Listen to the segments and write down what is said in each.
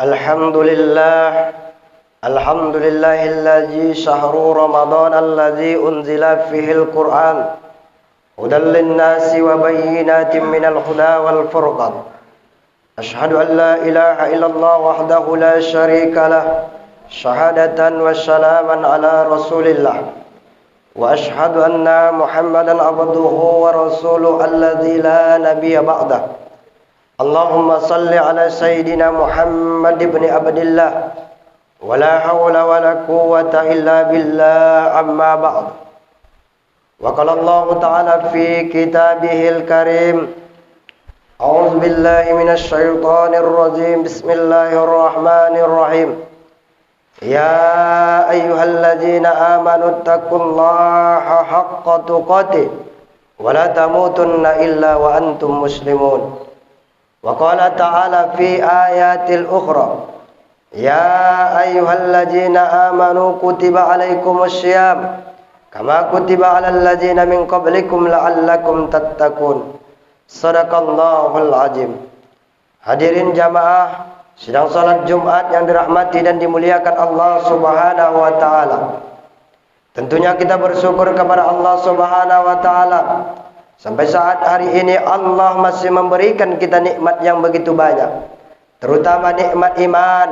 Alhamdulillah, Alhamdulillahilladzi syahru Ramadan alladzi unzila fihil Qur'an hudan linnasi wa bayyinatin minal huda wal furqan. Ashhadu an la ilaha illallah wahdahu la syarika lah, syahadatan wa salaman ala rasulillah. Wa ashhadu anna Muhammadan abduhu wa rasuluhu alladzi la nabiyya ba'dah. Allahumma salli ala Sayyidina Muhammad ibn Abdillah. Wa la hawla wa la quwwata illa billah, amma ba'd. Wa qala Allah ta'ala fi kitabihil karim, a'udzu billahi minasy syaithanir rajim, bismillahirrahmanirrahim. Ya ayyuhalladzina amanu taqullaha haqqa tuqatih wa la tamutunna illa wa antum muslimun. Wa qala ta'ala fi ayatil ukhra, ya ayyuhalladzina amanu kutiba alaikumus syiyam kama kutiba alal ladzina min qablikum la'allakum tattaqun. Shadaqallahul azim. Hadirin jamaah sidang salat Jumat yang dirahmati dan dimuliakan Allah Subhanahu wa taala. Tentunya kita bersyukur kepada Allah Subhanahu wa taala. Sampai saat hari ini Allah masih memberikan kita nikmat yang begitu banyak. Terutama nikmat iman,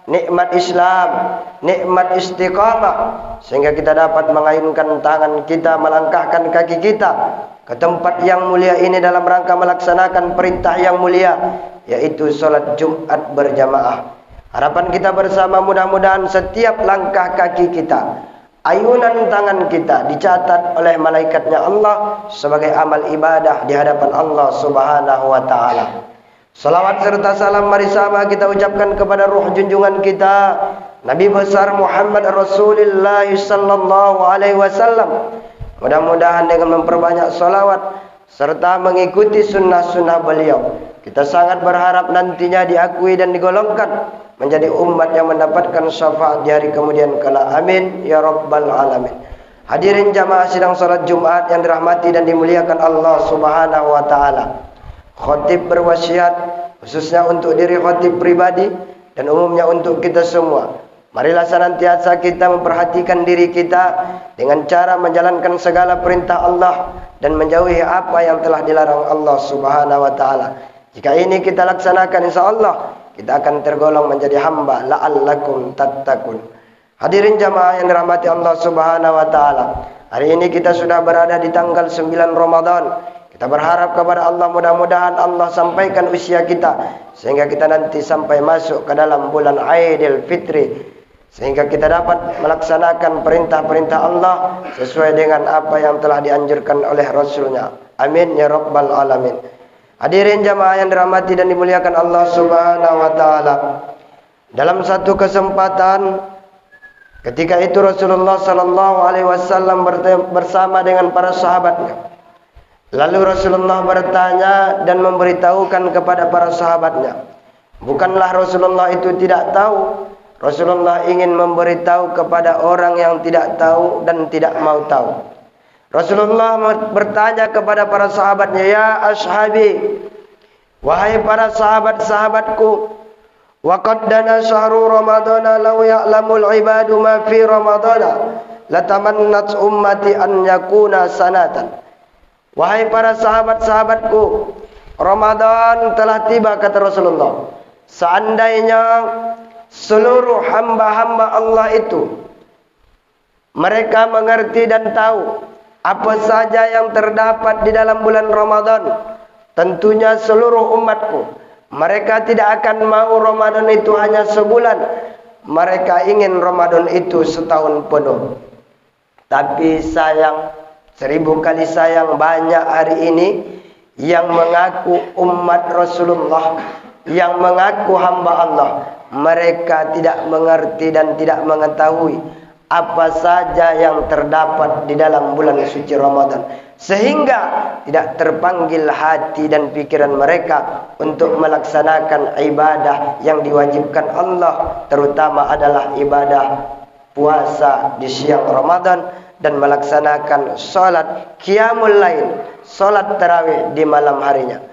nikmat Islam, nikmat istiqamah. Sehingga kita dapat mengayunkan tangan kita, melangkahkan kaki kita ke tempat yang mulia ini dalam rangka melaksanakan perintah yang mulia, yaitu sholat Jumat berjamaah. Harapan kita bersama mudah-mudahan setiap langkah kaki kita, ayunan tangan kita dicatat oleh malaikatnya Allah sebagai amal ibadah di hadapan Allah Subhanahu wa taala. Salawat serta salam mari sama kita ucapkan kepada ruh junjungan kita, Nabi besar Muhammad Rasulullah sallallahu alaihi wasallam. Mudah-mudahan dengan memperbanyak salawat serta mengikuti sunnah-sunnah beliau, kita sangat berharap nantinya diakui dan digolongkan menjadi umat yang mendapatkan syafaat di hari kemudian kala. Amin ya rabbal alamin. Hadirin jamaah sidang salat Jumat yang dirahmati dan dimuliakan Allah Subhanahu wa taala. Khatib berwasiat khususnya untuk diri khatib pribadi dan umumnya untuk kita semua. Marilah senantiasa kita memperhatikan diri kita dengan cara menjalankan segala perintah Allah dan menjauhi apa yang telah dilarang Allah Subhanahu wa taala. Jika ini kita laksanakan, insyaallah kita akan tergolong menjadi hamba la'allakum tattaqun. Hadirin jamaah yang dirahmati Allah Subhanahu wa taala. Hari ini kita sudah berada di tanggal 9 Ramadan. Kita berharap kepada Allah mudah-mudahan Allah sampaikan usia kita sehingga kita nanti sampai masuk ke dalam bulan Aidil Fitri, sehingga kita dapat melaksanakan perintah-perintah Allah sesuai dengan apa yang telah dianjurkan oleh Rasulnya. Amin ya rabbal alamin. Hadirin jamaah yang dirahmati dan dimuliakan Allah Subhanahu wa taala. Dalam satu kesempatan ketika itu Rasulullah sallallahu alaihi wasallam bersama dengan para sahabatnya. Lalu Rasulullah bertanya dan memberitahukan kepada para sahabatnya. Bukanlah Rasulullah itu tidak tahu. Rasulullah ingin memberitahu kepada orang yang tidak tahu dan tidak mau tahu. Rasulullah bertanya kepada para sahabatnya, ya ashabi, wahai para sahabat-sahabatku, wa qad dana syahru ramadana law ya'lamul ibadu ma fi ramadana latamannat ummati an yakuna sanatan. Wahai para sahabat-sahabatku, Ramadan telah tiba, kata Rasulullah. Seandainya seluruh hamba-hamba Allah itu mereka mengerti dan tahu apa saja yang terdapat di dalam bulan Ramadan, tentunya seluruh umatku mereka tidak akan mau Ramadan itu hanya sebulan. Mereka ingin Ramadan itu setahun penuh. Tapi sayang, 1000 kali sayang, banyak hari ini yang mengaku umat Rasulullah, yang mengaku hamba Allah, mereka tidak mengerti dan tidak mengetahui apa saja yang terdapat di dalam bulan suci Ramadan, sehingga tidak terpanggil hati dan pikiran mereka untuk melaksanakan ibadah yang diwajibkan Allah, terutama adalah ibadah puasa di siang Ramadan dan melaksanakan salat qiyamul lail, salat tarawih di malam harinya.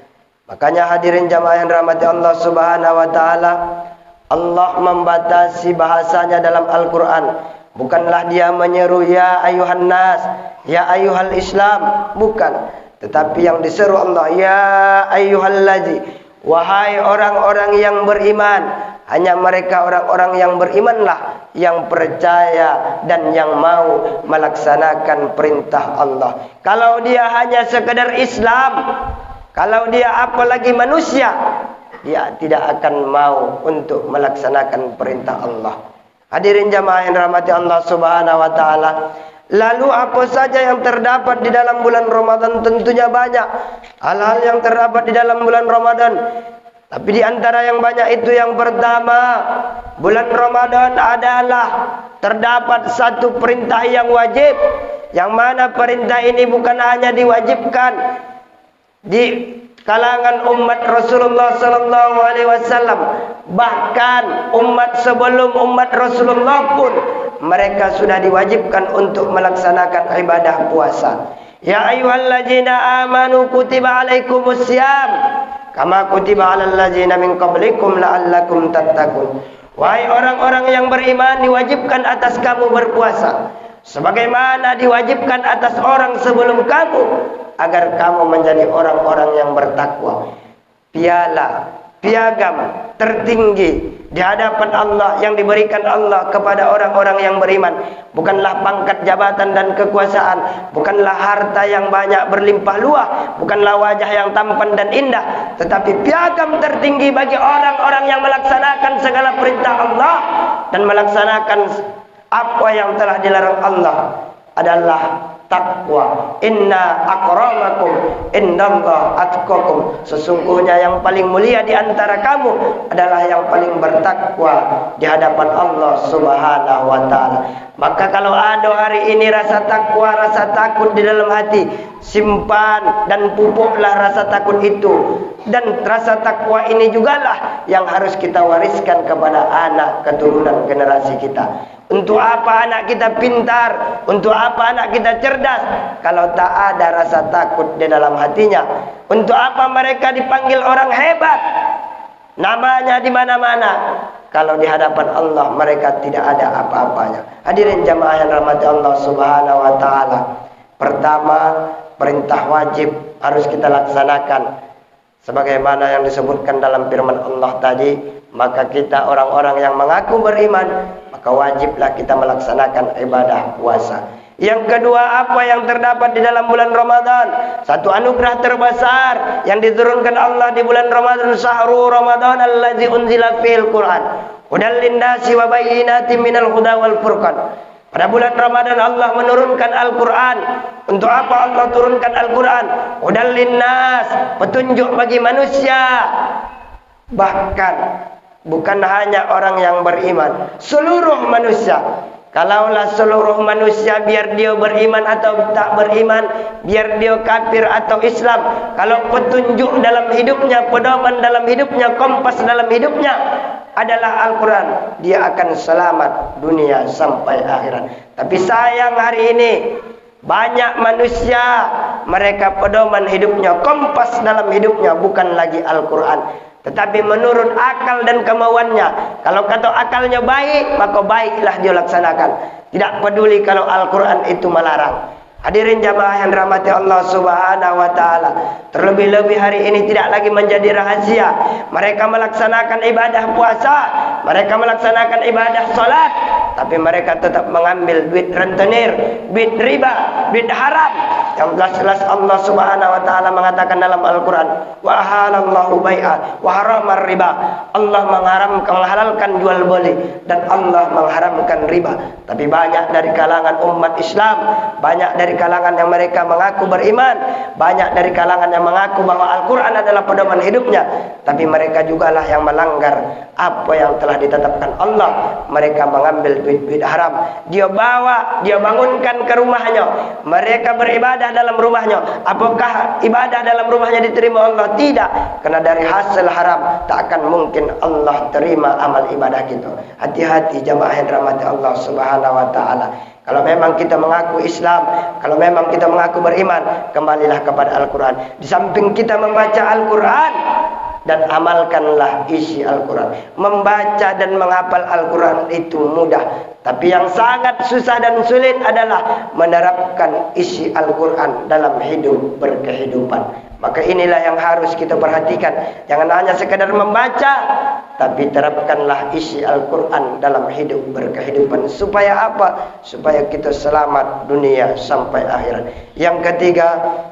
Makanya hadirin jamaah yang dirahmati Allah Subhanahu wa taala, Allah membatasi bahasanya dalam Al-Quran. Bukanlah dia menyeru ya ayuhan nas, ya ayuhal Islam, bukan. Tetapi yang diseru Allah, ya ayuhal ladzi, wahai orang-orang yang beriman. Hanya mereka orang-orang yang berimanlah yang percaya dan yang mau melaksanakan perintah Allah. Kalau dia hanya sekedar Islam, kalau dia apalagi manusia, dia tidak akan mau untuk melaksanakan perintah Allah. Hadirin jamaah yang dirahmati Allah Subhanahu wa taala. Lalu apa saja yang terdapat di dalam bulan Ramadan? Tentunya banyak hal-hal yang terdapat di dalam bulan Ramadan. Tapi di antara yang banyak itu, yang pertama, bulan Ramadan adalah terdapat satu perintah yang wajib, yang mana perintah ini bukan hanya diwajibkan di kalangan umat Rasulullah sallallahu alaihi wasallam, bahkan umat sebelum umat Rasulullah pun mereka sudah diwajibkan untuk melaksanakan ibadah puasa. Ya ayyuhallazina amanu kutiba alaikumusiyam kama kutiba alal ladzina min qablikum la'allakum tattaqun. Wahai orang-orang yang beriman, diwajibkan atas kamu berpuasa sebagaimana diwajibkan atas orang sebelum kamu, agar kamu menjadi orang-orang yang bertakwa. Piagam tertinggi di hadapan Allah yang diberikan Allah kepada orang-orang yang beriman bukanlah pangkat jabatan dan kekuasaan, bukanlah harta yang banyak berlimpah luah, bukanlah wajah yang tampan dan indah, tetapi piagam tertinggi bagi orang-orang yang melaksanakan segala perintah Allah dan melaksanakan apa yang telah dilarang Allah adalah takwa. Inna akramakum indallah atqakum. Sesungguhnya yang paling mulia di antara kamu adalah yang paling bertakwa di hadapan Allah Subhanahu wa taala. Maka kalau ada hari ini rasa takwa, rasa takut di dalam hati, simpan dan pupuklah rasa takut itu. Dan rasa takwa ini jugalah yang harus kita wariskan kepada anak keturunan generasi kita. Untuk apa anak kita pintar? Untuk apa anak kita cerdas? Kalau tak ada rasa takut di dalam hatinya. Untuk apa mereka dipanggil orang hebat? Namanya di mana-mana. Kalau di hadapan Allah mereka tidak ada apa-apanya. Hadirin jamaah yang dirahmati Allah Subhanahu wa taala. Pertama, perintah wajib harus kita laksanakan sebagaimana yang disebutkan dalam firman Allah tadi. Maka kita orang-orang yang mengaku beriman, maka wajiblah kita melaksanakan ibadah puasa. Yang kedua, apa yang terdapat di dalam bulan Ramadan? Satu anugerah terbesar yang diturunkan Allah di bulan Ramadan. Syahrul Ramadan allazi unzila fil Quran hudal lin-nasi wa bayyinatin minal huda wal furqan. Pada bulan Ramadan Allah menurunkan Al-Quran. Untuk apa Allah turunkan Al-Quran? Hudal lin-nas, petunjuk bagi manusia. Bahkan bukan hanya orang yang beriman, seluruh manusia. Kalaulah seluruh manusia, biar dia beriman atau tak beriman, biar dia kafir atau Islam, kalau petunjuk dalam hidupnya, pedoman dalam hidupnya, kompas dalam hidupnya adalah Al-Quran, dia akan selamat dunia sampai akhirat. Tapi sayang hari ini banyak manusia, mereka pedoman hidupnya, kompas dalam hidupnya bukan lagi Al-Quran, tetapi menurut akal dan kemauannya. Kalau kata akalnya baik, maka baiklah dia laksanakan. Tidak peduli kalau Al-Quran itu melarang. Hadirin jamaah yang dirahmati Allah Subhanahu wa taala. Terlebih-lebih hari ini tidak lagi menjadi rahasia. Mereka melaksanakan ibadah puasa, mereka melaksanakan ibadah salat, tapi mereka tetap mengambil duit rentenir, duit riba, duit haram. Yang jelas-jelas Allah Subhanahu wa taala mengatakan dalam Al-Qur'an, wa halallahu bai'a wa haramar riba. Allah menghalalkan jual beli dan Allah mengharamkan riba. Tapi banyak dari kalangan umat Islam, banyak dari kalangan yang mereka mengaku beriman, banyak dari kalangan yang mengaku bahwa Al-Quran adalah pedoman hidupnya, tapi mereka jugalah yang melanggar apa yang telah ditetapkan Allah. Mereka mengambil duit-duit haram, dia bawa, dia bangunkan ke rumahnya, mereka beribadah dalam rumahnya. Apakah ibadah dalam rumahnya diterima Allah? Tidak, karena dari hasil haram tak akan mungkin Allah terima amal ibadah kita. Hati-hati jamaah yang dirahmati Allah Subhanahu wa taala. Kalau memang kita mengaku Islam, kalau memang kita mengaku beriman, kembalilah kepada Al-Quran. Di samping kita membaca Al-Quran, dan amalkanlah isi Al-Quran. Membaca dan menghafal Al-Quran itu mudah, tapi yang sangat susah dan sulit adalah menerapkan isi Al-Quran dalam hidup berkehidupan. Maka inilah yang harus kita perhatikan. Jangan hanya sekedar membaca, tapi terapkanlah isi Al-Quran dalam hidup berkehidupan. Supaya apa? Supaya kita selamat dunia sampai akhirat. Yang ketiga,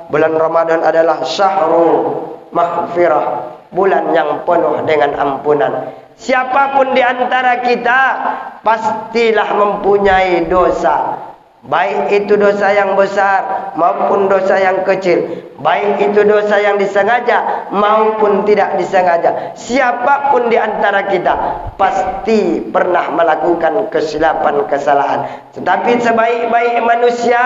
bulan Ramadan adalah syahrul maghfirah, bulan yang penuh dengan ampunan. Siapapun di antara kita pastilah mempunyai dosa, baik itu dosa yang besar maupun dosa yang kecil, baik itu dosa yang disengaja maupun tidak disengaja. Siapapun di antara kita pasti pernah melakukan kesilapan, kesalahan. Tetapi sebaik-baik manusia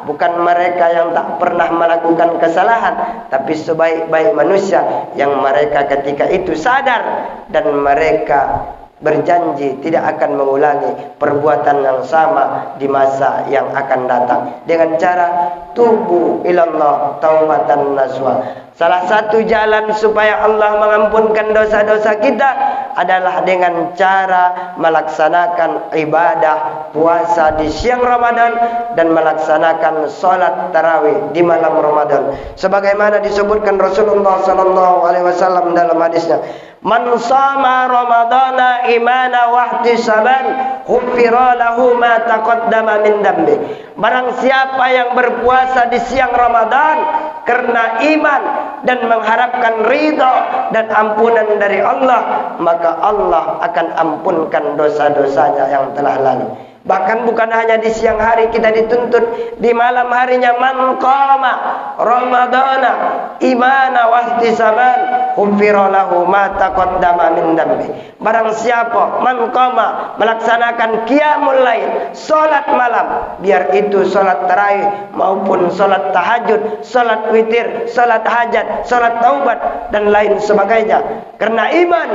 bukan mereka yang tak pernah melakukan kesalahan, tapi sebaik-baik manusia yang mereka ketika itu sadar dan mereka berjanji tidak akan mengulangi perbuatan yang sama di masa yang akan datang dengan cara tubu ilallah taubatan nasuha. Salah satu jalan supaya Allah mengampunkan dosa-dosa kita adalah dengan cara melaksanakan ibadah puasa di siang Ramadan dan melaksanakan salat tarawih di malam Ramadan. Sebagaimana disebutkan Rasulullah SAW dalam hadisnya, "Man shama Ramadana imana wa ihtisaban, ghufira lahu ma taqaddama min dambi." Barang siapa yang berpuasa di siang Ramadan karena iman dan mengharapkan ridha dan ampunan dari Allah, maka Allah akan ampunkan dosa-dosanya yang telah lalu. Bahkan bukan hanya di siang hari kita dituntut, di malam harinya, man qama ramadana imana wahtisaban ghufira lahu ma taqaddama min dambi. Barang siapa man qama melaksanakan qiyamul lail, salat malam, biar itu salat tarawih maupun salat tahajud, salat witir, salat hajat, salat taubat dan lain sebagainya, karena iman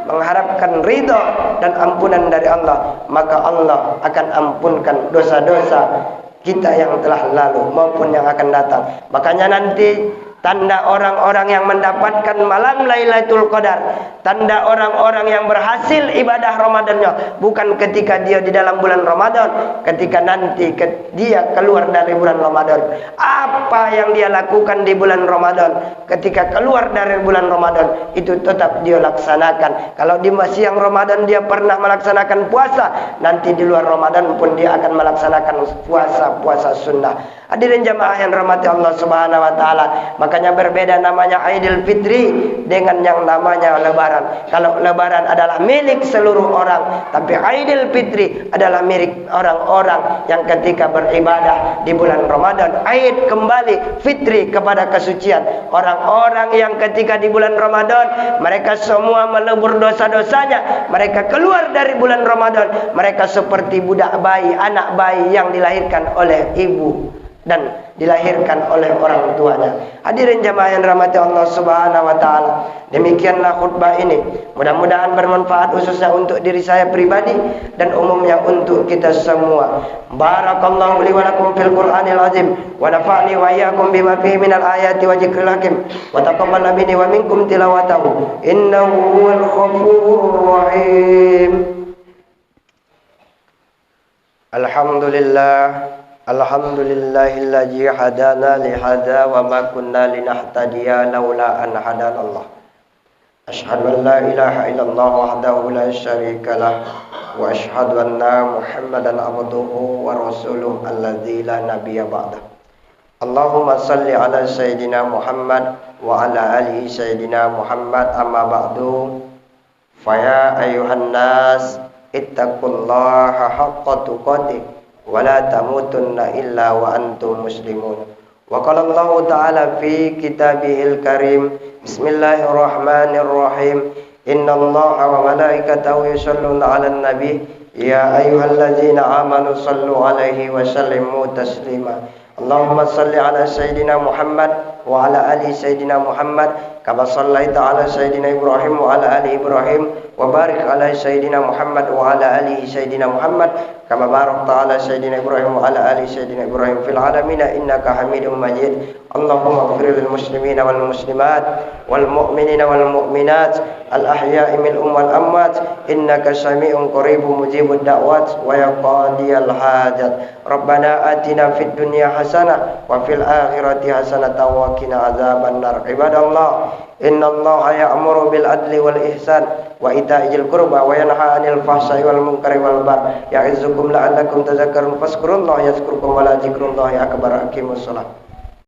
mengharapkan ridha dan ampunan dari Allah, maka Allah akan ampunkan dosa-dosa kita yang telah lalu maupun yang akan datang. Makanya nanti tanda orang-orang yang mendapatkan malam Lailatul Qadar, tanda orang-orang yang berhasil ibadah Ramadannya bukan ketika dia di dalam bulan Ramadan, ketika nanti dia keluar dari bulan Ramadan. Apa yang dia lakukan di bulan Ramadan, ketika keluar dari bulan Ramadan itu tetap dia laksanakan. Kalau di siang Ramadan dia pernah melaksanakan puasa, nanti di luar Ramadan pun dia akan melaksanakan puasa sunnah. Hadirin jamaah yang rahmati Allah Subhanahu wa taala, makanya berbeda namanya Aidil Fitri dengan yang namanya Lebaran. Kalau Lebaran adalah milik seluruh orang, tapi Aidil Fitri adalah milik orang-orang yang ketika beribadah di bulan Ramadan. Aid kembali, fitri kepada kesucian. Orang-orang yang ketika di bulan Ramadan mereka semua melebur dosa-dosanya, mereka keluar dari bulan Ramadan, mereka seperti budak bayi, anak bayi yang dilahirkan oleh ibu dan dilahirkan oleh orang tuanya. Hadirin jamaah yang rahmati Allah Subhanahu wa taala, demikianlah khutbah ini. Mudah-mudahan bermanfaat khususnya untuk diri saya pribadi dan umumnya untuk kita semua. Barakallahu li wa lakum fil Qur'anil azim wa nafa'ni wa iyyakum bima fihi minal ayati wa dzikril hakim wa taqabbal minni wa minkum tilawatahu innahu huwal ghafurur rahim. Alhamdulillah, alhamdulillahillazi hadana lihada wa ma kunna linahtadiya laula an hadanallah. Asyhadu an la ilaha illallah wahdahu la syarika lah wa asyhadu anna Muhammadan abduhu wa rasuluhu alladzi la nabiyya ba'dah. Allahumma salli ala sayyidina Muhammad wa ala alihi sayyidina Muhammad, amma ba'du. Fa ya ayyuhan nas ittaqullaha haqqa tuqatih wa la tamutunna illa wa antum muslimun. Wa qala Allah ta'ala fi kitabihil karim, bismillahirrahmanirrahim, innallaha wa malaikatahu yusholluna 'alan nabi ya ayyuhalladzina amanu shallu 'alaihi wa sallimu taslima. Allahumma salli ala sayyidina Muhammad wa ala ali sayyidina Muhammad كما صليت على سيدنا إبراهيم وعلى آل إبراهيم وبارك على سيدنا محمد وعلى آله سيدنا محمد كما باركت على سيدنا إبراهيم وعلى آل سيدنا إبراهيم في العالمين إنك حميد مجيد اللهم اغفر للمسلمين والمسلمات والمؤمنين والمؤمنات الأحياء منهم والأموات إنك سميع قريب مجيب الدعوات ويا قاضي الحاجات ربنا آتنا في الدنيا حسنة وفي الآخرة حسنة وقنا عذاب النار عباد الله إن الله يأمر بالعدل والإحسان وإيتاء ذي القربى وينهى عن الفحشاء والمنكر والبغي يعظكم لعلكم تذكرون فاذكروا الله يذكركم ولذكر الله أكبر أقيموا الصلاة